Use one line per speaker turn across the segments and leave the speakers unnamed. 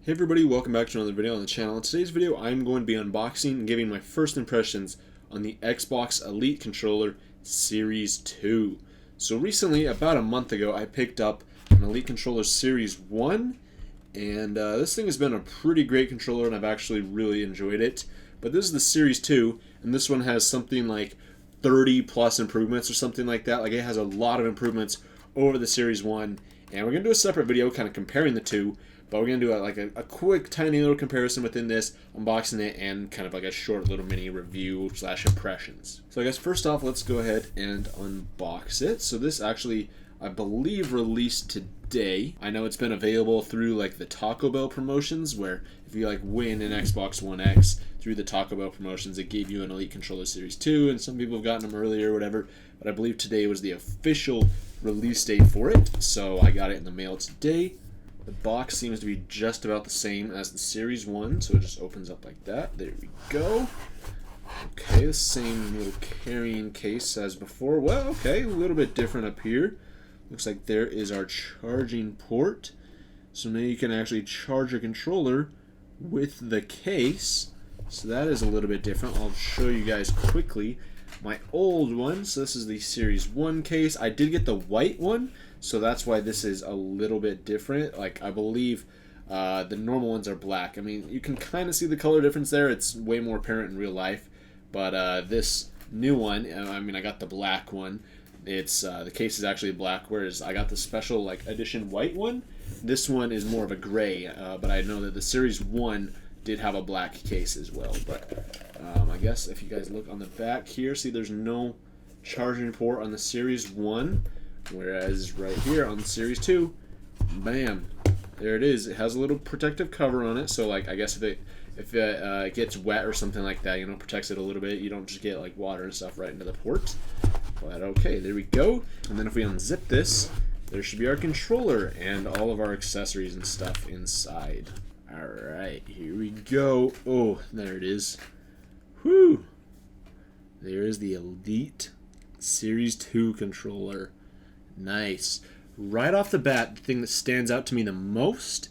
Hey everybody, welcome back to another video on the channel. In today's video, I'm going to be unboxing and giving my first impressions on the Xbox Elite Controller Series 2. So recently, about a month ago, I picked up an Elite Controller Series 1, and this thing has been a pretty great controller, and I've actually really enjoyed it. But this is the Series 2, and this one has something like 30 plus improvements or something like that. Like, it has a lot of improvements over the Series 1, and we're going to do a separate video kind of comparing the two. But we're going to do a quick, tiny little comparison within this, unboxing it, and kind of like a short little mini review / impressions. So I guess first off, let's go ahead and unbox it. So this actually, I believe, released today. I know it's been available through like the Taco Bell promotions, where if you like win an Xbox One X through the Taco Bell promotions, it gave you an Elite Controller Series 2, and some people have gotten them earlier or whatever. But I believe today was the official release date for it, so I got it in the mail today. The box seems to be just about the same as the Series 1, so it just opens up like that. There we go. Okay, the same little carrying case as before. Well, okay, a little bit different up here. Looks like there is our charging port. So now you can actually charge your controller with the case. So that is a little bit different. I'll show you guys quickly my old one. So this is the Series 1 case. I did get the white one, so that's why this is a little bit different. Like, I believe the normal ones are black. I mean, you can kind of see the color difference there. It's way more apparent in real life. But this new one, I mean, I got the black one. It's the case is actually black, whereas I got the special like edition white one. This one is more of a gray, but I know that the Series 1 did have a black case as well. But I guess if you guys look on the back here, see there's no charging port on the Series 1. Whereas right here on the Series 2, bam, there it is. It has a little protective cover on it, so like I guess if it gets wet or something like that, you know, protects it a little bit. You don't just get like water and stuff right into the port. But okay, there we go. And then if we unzip this, there should be our controller and all of our accessories and stuff inside. All right, here we go. Oh, there it is. Whew. There is the Elite Series 2 controller. Nice. Right off the bat, the thing that stands out to me the most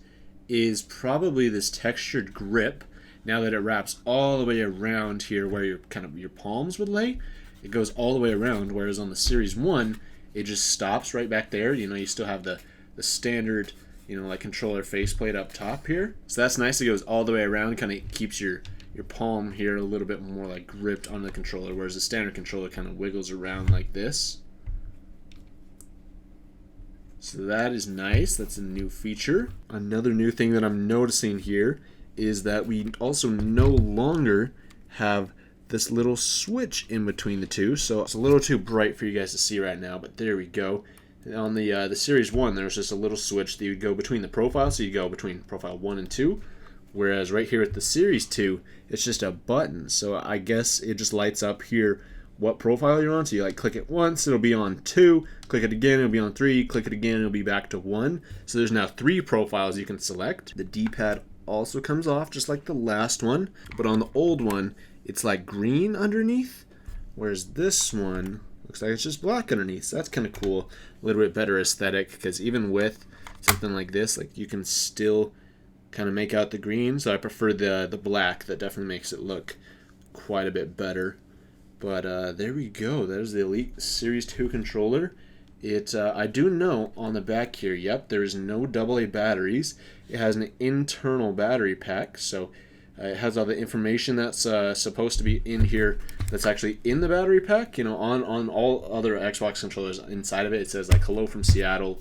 is probably this textured grip. Now that it wraps all the way around here where your palms would lay, it goes all the way around, whereas on the Series 1, it just stops right back there. You know, you still have the standard, you know, like controller faceplate up top here. So that's nice. It goes all the way around, kind of keeps your palm here a little bit more like gripped on the controller, whereas the standard controller kind of wiggles around like this. So that is nice. That's a new feature. Another new thing that I'm noticing here is that we also no longer have this little switch in between the two. So it's a little too bright for you guys to see right now, but there we go. On the Series 1, there's just a little switch that you would go between the profiles, so you go between profile 1 and 2. Whereas right here at the Series 2, it's just a button. So I guess it just lights up here what profile you're on. So you like click it once, it'll be on 2, click it again, it'll be on 3, click it again, it'll be back to 1. So there's now 3 profiles you can select. The D-pad also comes off just like the last one, but on the old one, it's like green underneath, whereas this one looks like it's just black underneath. So that's kind of cool, a little bit better aesthetic, because even with something like this, like you can still kind of make out the green. So I prefer the black. That definitely makes it look quite a bit better. But there we go. There's the Elite Series 2 controller. I do know on the back here, yep, there is no AA batteries. It has an internal battery pack, so it has all the information that's supposed to be in here that's actually in the battery pack. You know, on all other Xbox controllers inside of it, it says like "Hello from Seattle."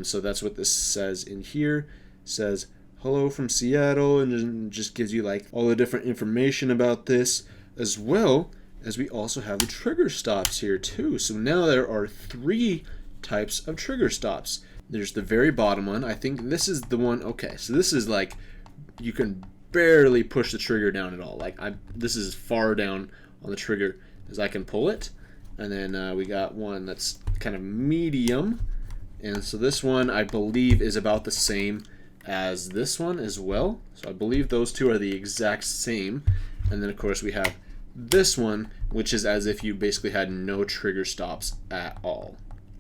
So that's what this says in here. It says "Hello from Seattle," and just gives you like all the different information about this, as well as we also have the trigger stops here too. So now there are 3 types of trigger stops. There's the very bottom one. I think this is the one. Okay, so this is like you can barely push the trigger down at all. Like this is as far down on the trigger as I can pull it. And then we got one that's kind of medium. And so this one I believe is about the same as this one as well. So I believe those two are the exact same. And then of course we have this one, which is as if you basically had no trigger stops at all.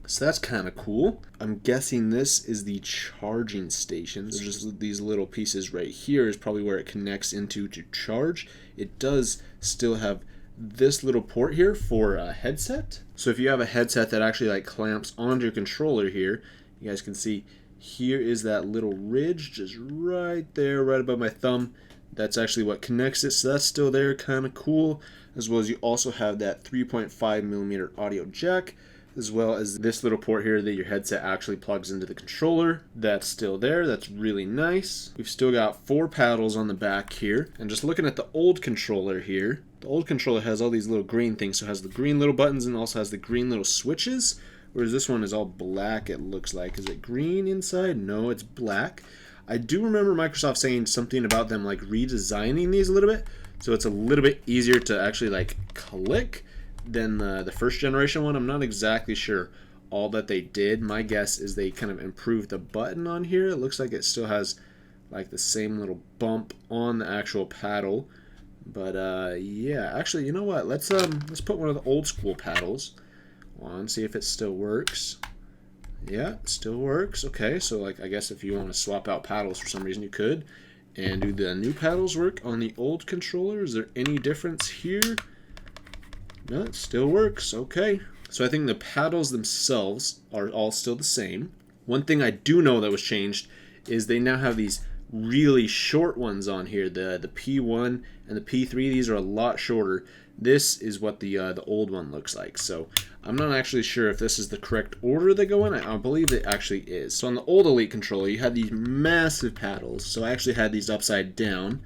So that's kind of cool. I'm guessing this is the charging station. So just these little pieces right here is probably where it connects into to charge. It does still have this little port here for a headset. So if you have a headset that actually like clamps onto your controller here, you guys can see here is that little ridge just right there, right above my thumb. That's actually what connects it. So that's still there, kind of cool. As well as you also have that 3.5mm audio jack, as well as this little port here that your headset actually plugs into the controller. That's still there. That's really nice. We've still got 4 paddles on the back here. And just looking at the old controller here, the old controller has all these little green things. So it has the green little buttons and also has the green little switches. Whereas this one is all black, it looks like. Is it green inside? No, it's black. I do remember Microsoft saying something about them like redesigning these a little bit. So it's a little bit easier to actually like click than the first generation one. I'm not exactly sure all that they did. My guess is they kind of improved the button on here. It looks like it still has like the same little bump on the actual paddle. But yeah, actually, you know what? Let's put one of the old school paddles on, see if it still works. Yeah, it still works. Okay, so like I guess if you want to swap out paddles for some reason, you could. And do the new paddles work on the old controller? Is there any difference here? No, it still works. Okay. So I think the paddles themselves are all still the same. One thing I do know that was changed is they now have these really short ones on here. The P1 and the P3, these are a lot shorter. This is what the old one looks like. So I'm not actually sure if this is the correct order they go in. I believe it actually is. So on the old Elite controller, you had these massive paddles. So I actually had these upside down.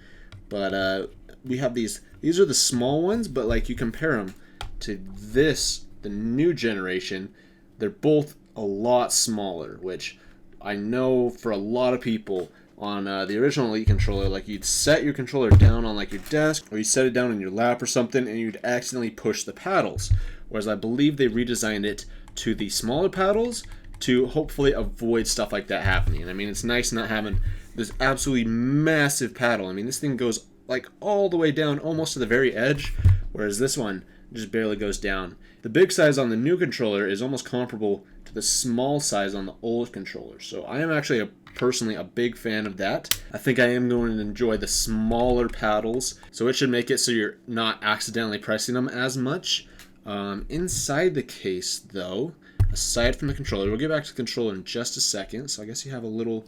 But we have these. These are the small ones, but like you compare them to this, the new generation, they're both a lot smaller, which I know for a lot of people on the original Elite controller, like you'd set your controller down on like your desk, or you set it down in your lap or something, and you'd accidentally push the paddles. Whereas I believe they redesigned it to the smaller paddles to hopefully avoid stuff like that happening. I mean, it's nice not having this absolutely massive paddle. I mean, this thing goes like all the way down almost to the very edge, whereas this one just barely goes down. The big size on the new controller is almost comparable to the small size on the old controller. So I am actually personally a big fan of that. I think I am going to enjoy the smaller paddles, so it should make it so you're not accidentally pressing them as much. Inside the case though, aside from the controller, we'll get back to the controller in just a second. So I guess you have a little,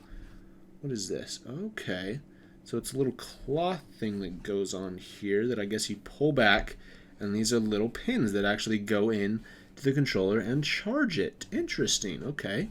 what is this? Okay, so it's a little cloth thing that goes on here that I guess you pull back, and these are little pins that actually go in to the controller and charge it. Interesting. Okay.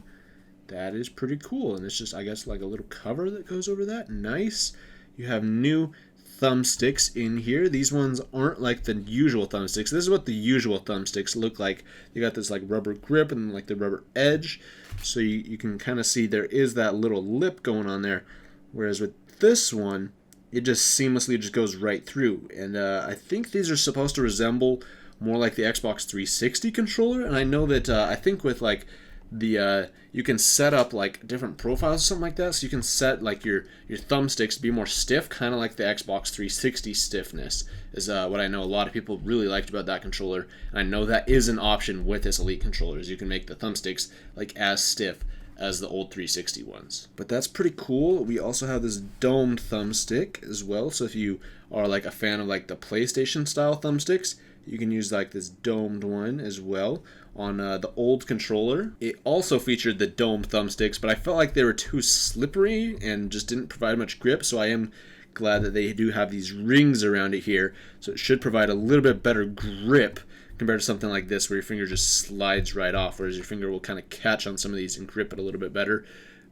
That is pretty cool. And it's just, I guess, like a little cover that goes over that. Nice. You have new thumbsticks in here. These ones aren't like the usual thumbsticks. This is what the usual thumbsticks look like. You got this like rubber grip and like the rubber edge. So you can kind of see there is that little lip going on there. Whereas with this one, it just seamlessly just goes right through. And I think these are supposed to resemble more like the Xbox 360 controller. And I know that I think with like the you can set up like different profiles or something like that. So you can set like your thumbsticks to be more stiff, kind of like the Xbox 360 stiffness is what I know a lot of people really liked about that controller. And I know that is an option with this Elite controller, is you can make the thumbsticks like as stiff as the old 360 ones. But that's pretty cool. We also have this domed thumbstick as well. So if you are like a fan of like the PlayStation style thumbsticks, you can use like this domed one as well on the old controller. It also featured the domed thumbsticks, but I felt like they were too slippery and just didn't provide much grip. So I am glad that they do have these rings around it here. So it should provide a little bit better grip compared to something like this where your finger just slides right off, whereas your finger will kind of catch on some of these and grip it a little bit better.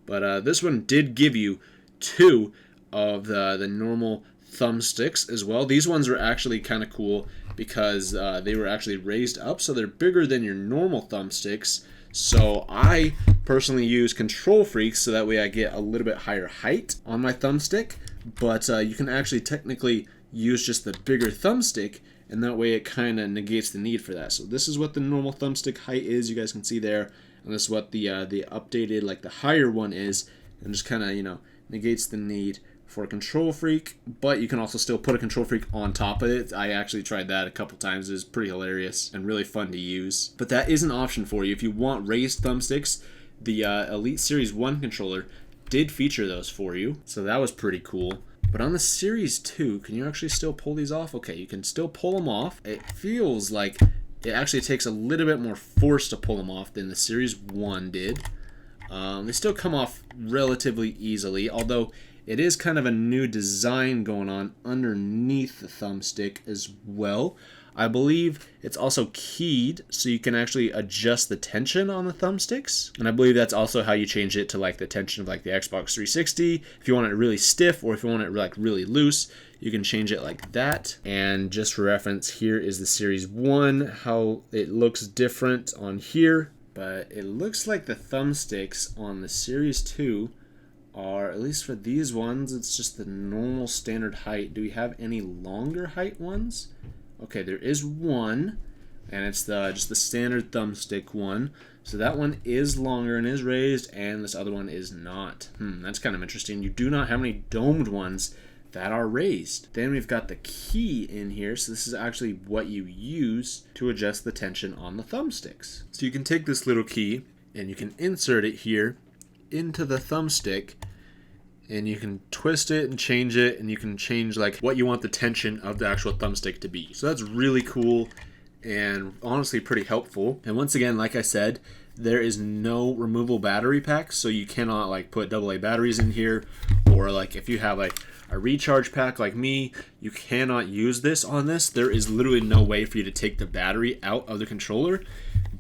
But this one did give you 2 of the normal thumbsticks as well. These ones were actually kind of cool because they were actually raised up, so they're bigger than your normal thumbsticks. So I personally use Control Freaks so that way I get a little bit higher height on my thumbstick, but you can actually technically use just the bigger thumbstick, and that way it kind of negates the need for that. So this is what the normal thumbstick height is, you guys can see there, and this is what the updated, like the higher one is, and just kind of, you know, negates the need for Control Freak, but you can also still put a Control Freak on top of it. I actually tried that a couple times. It was pretty hilarious and really fun to use. But that is an option for you. If you want raised thumbsticks, the Elite Series 1 controller did feature those for you, so that was pretty cool. But on the Series 2, can you actually still pull these off? Okay, you can still pull them off. It feels like it actually takes a little bit more force to pull them off than the Series 1 did. They still come off relatively easily, although it is kind of a new design going on underneath the thumbstick as well. I believe it's also keyed, so you can actually adjust the tension on the thumbsticks. And I believe that's also how you change it to like the tension of like the Xbox 360. If you want it really stiff or if you want it like really loose, you can change it like that. And just for reference, here is the Series 1, how it looks different on here. But it looks like the thumbsticks on the Series 2 are, at least for these ones, it's just the normal standard height. Do we have any longer height ones? Okay, there is one, and it's just the standard thumbstick one. So that one is longer and is raised, and this other one is not. That's kind of interesting. You do not have any domed ones that are raised. Then we've got the key in here, so this is actually what you use to adjust the tension on the thumbsticks. So you can take this little key, and you can insert it here into the thumbstick, and you can twist it and change it, and you can change like what you want the tension of the actual thumbstick to be. So that's really cool and honestly pretty helpful. And once again, like I said, there is no removable battery pack, so you cannot like put AA batteries in here, or like if you have like a recharge pack like me, you cannot use this on this. There is literally no way for you to take the battery out of the controller,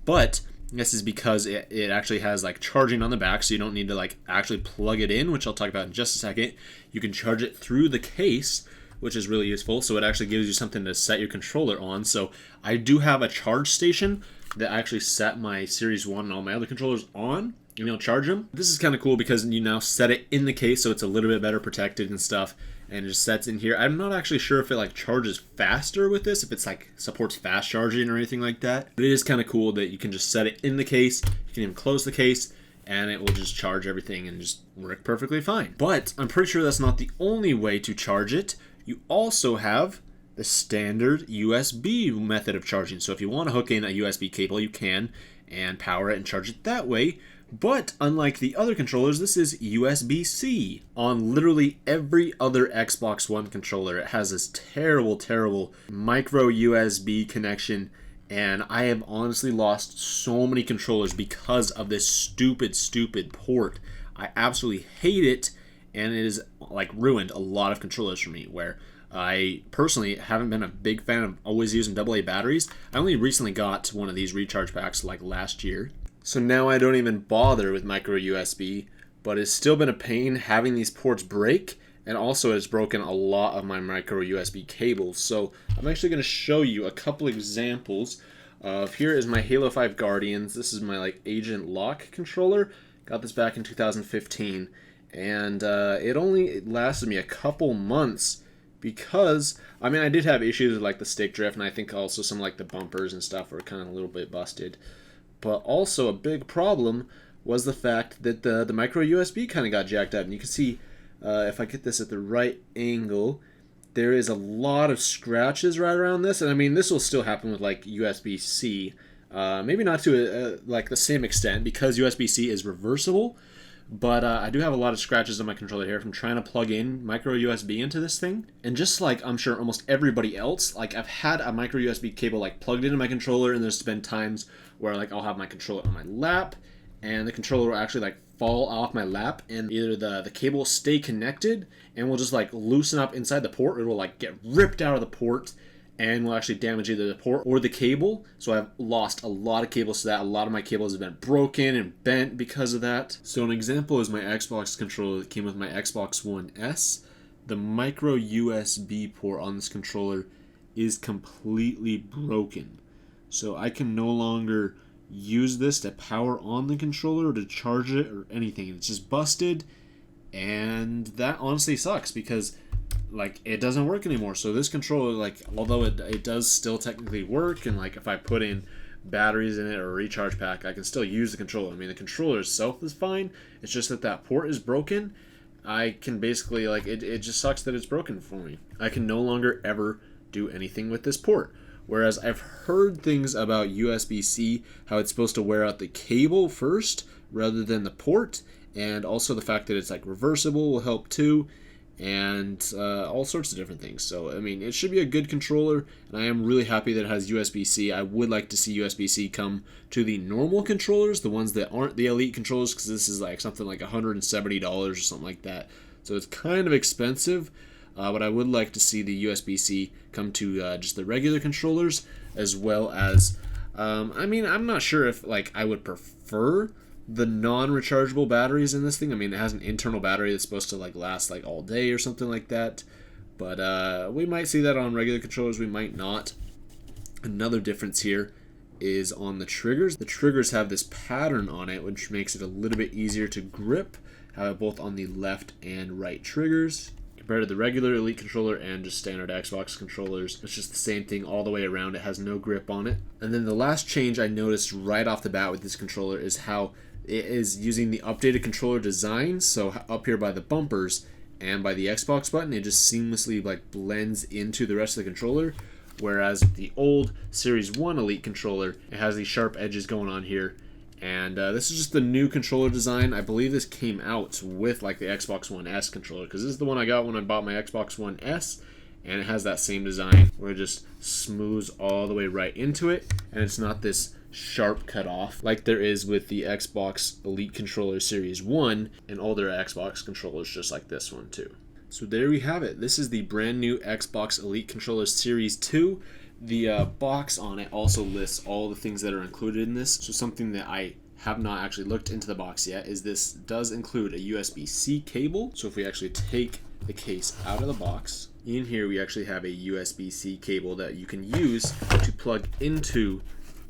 but this is because it actually has like charging on the back, so you don't need to like actually plug it in, which I'll talk about in just a second. You can charge it through the case, which is really useful, so it actually gives you something to set your controller on. So I do have a charge station that I actually set my Series 1 and all my other controllers on, and you'll charge them. This is kind of cool because you now set it in the case, so it's a little bit better protected and stuff, and it just sets in here. I'm not actually sure if it like charges faster with this, if it's like supports fast charging or anything like that, but it is kind of cool that you can just set it in the case. You can even close the case and it will just charge everything and just work perfectly fine. But I'm pretty sure that's not the only way to charge it. You also have the standard USB method of charging. So if you want to hook in a USB cable, you can, and power it and charge it that way. But unlike the other controllers, this is USB-C. On literally every other Xbox One controller, it has this terrible micro USB connection, and I have honestly lost so many controllers because of this stupid port. I absolutely hate it, and it has like ruined a lot of controllers for me, where I personally haven't been a big fan of always using AA batteries. I only recently got one of these recharge packs like last year. So now I don't even bother with micro USB, but it's still been a pain having these ports break, and also it's broken a lot of my micro USB cables. So I'm actually going to show you a couple examples of, here is my Halo 5 Guardians. This is my like Agent Lock controller. Got this back in 2015, and it only lasted me a couple months because, I mean, I did have issues with like the stick drift, and I think also some like the bumpers and stuff were kind of a little bit busted. But also a big problem was the fact that the micro USB kind of got jacked up. And you can see, if I get this at the right angle, there is a lot of scratches right around this. And I mean, this will still happen with like USB-C. Maybe not to like the same extent because USB-C is reversible. But I do have a lot of scratches on my controller here from trying to plug in micro USB into this thing. And just like I'm sure almost everybody else, like I've had a micro USB cable like plugged into my controller, and there's been times where like I'll have my controller on my lap and the controller will actually like fall off my lap, and either the cable will stay connected and will just like loosen up inside the port, or it will like get ripped out of the port and will actually damage either the port or the cable. So I've lost a lot of cables to that. A lot of my cables have been broken and bent because of that. So an example is my Xbox controller that came with my Xbox One S. The micro USB port on this controller is completely broken. So I can no longer use this to power on the controller or to charge it or anything. It's just busted, and that honestly sucks because like it doesn't work anymore. So this controller, like, although it does still technically work, and like if I put in batteries in it or a recharge pack, I can still use the controller. I mean, the controller itself is fine. It's just that port is broken. I can basically, like, it just sucks that it's broken for me. I can no longer ever do anything with this port. Whereas I've heard things about USB-C, how it's supposed to wear out the cable first rather than the port, and also the fact that it's like reversible will help too, and all sorts of different things. So I mean, it should be a good controller, and I am really happy that it has USB-C. I would like to see USB-C come to the normal controllers, the ones that aren't the Elite controllers, because this is like something like $170 or something like that. So it's kind of expensive. But I would like to see the USB-C come to just the regular controllers, as well as, I mean, I'm not sure if like I would prefer the non-rechargeable batteries in this thing. I mean, it has an internal battery that's supposed to like last like all day or something like that. But we might see that on regular controllers, we might not. Another difference here is on the triggers. The triggers have this pattern on it, which makes it a little bit easier to grip. Have it both on the left and right triggers. Compared to the regular Elite controller and just standard Xbox controllers, it's just the same thing all the way around. It has no grip on it. And then the last change I noticed right off the bat with this controller is how it is using the updated controller design. So up here by the bumpers and by the Xbox button, it just seamlessly like blends into the rest of the controller. Whereas the old Series 1 Elite controller, it has these sharp edges going on here. And this is just the new controller design. I believe this came out with like the Xbox One S controller, because this is the one I got when I bought my Xbox One S, and it has that same design where it just smooths all the way right into it, and it's not this sharp cut off like there is with the Xbox Elite controller Series 1 and older Xbox controllers just like this one too. So there we have it. This is the brand new Xbox Elite controller Series 2. The box on it also lists all the things that are included in this. So something that I have not actually looked into the box yet is this does include a USB-C cable. So if we actually take the case out of the box, in here we actually have a USB-C cable that you can use to plug into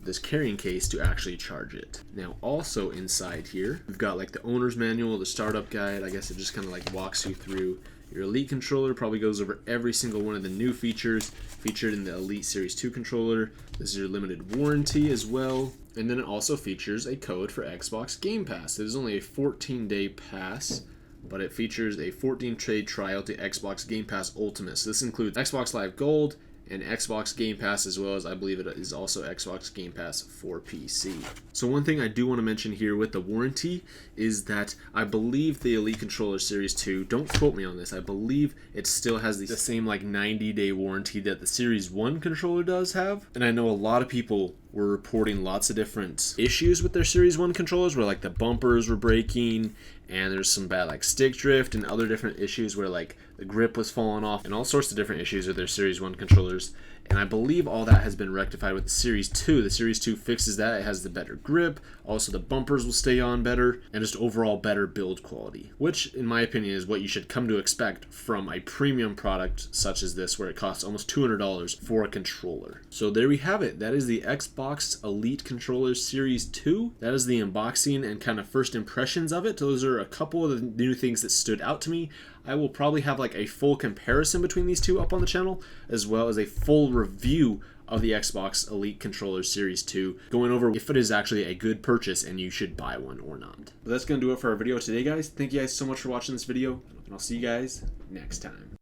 this carrying case to actually charge it. Now also inside here, we've got like the owner's manual, the startup guide. I guess it just kind of like walks you through your Elite controller, probably goes over every single one of the new features featured in the Elite Series 2 controller. This is your limited warranty as well. And then it also features a code for Xbox Game Pass. It is only a 14-day pass, but it features a 14-day trial to Xbox Game Pass Ultimate. So this includes Xbox Live Gold and Xbox Game Pass, as well as I believe it is also Xbox Game Pass for PC. So one thing I do want to mention here with the warranty is that I believe the Elite Controller Series 2, don't quote me on this, I believe it still has the same like 90-day warranty that the Series 1 controller does have. And I know a lot of people were reporting lots of different issues with their Series 1 controllers, where like the bumpers were breaking, and there's some bad like stick drift and other different issues where like the grip was falling off, and all sorts of different issues with their Series 1 controllers. And I believe all that has been rectified with the Series 2. The Series 2 fixes that. It has the better grip. Also, the bumpers will stay on better, and just overall better build quality, which, in my opinion, is what you should come to expect from a premium product such as this, where it costs almost $200 for a controller. So there we have it. That is the Xbox Elite Controller Series 2. That is the unboxing and kind of first impressions of it. Those are a couple of the new things that stood out to me. I will probably have like a full comparison between these two up on the channel, as well as a full review of the Xbox Elite Controller Series 2, going over if it is actually a good purchase and you should buy one or not. But that's going to do it for our video today, guys. Thank you guys so much for watching this video, and I'll see you guys next time.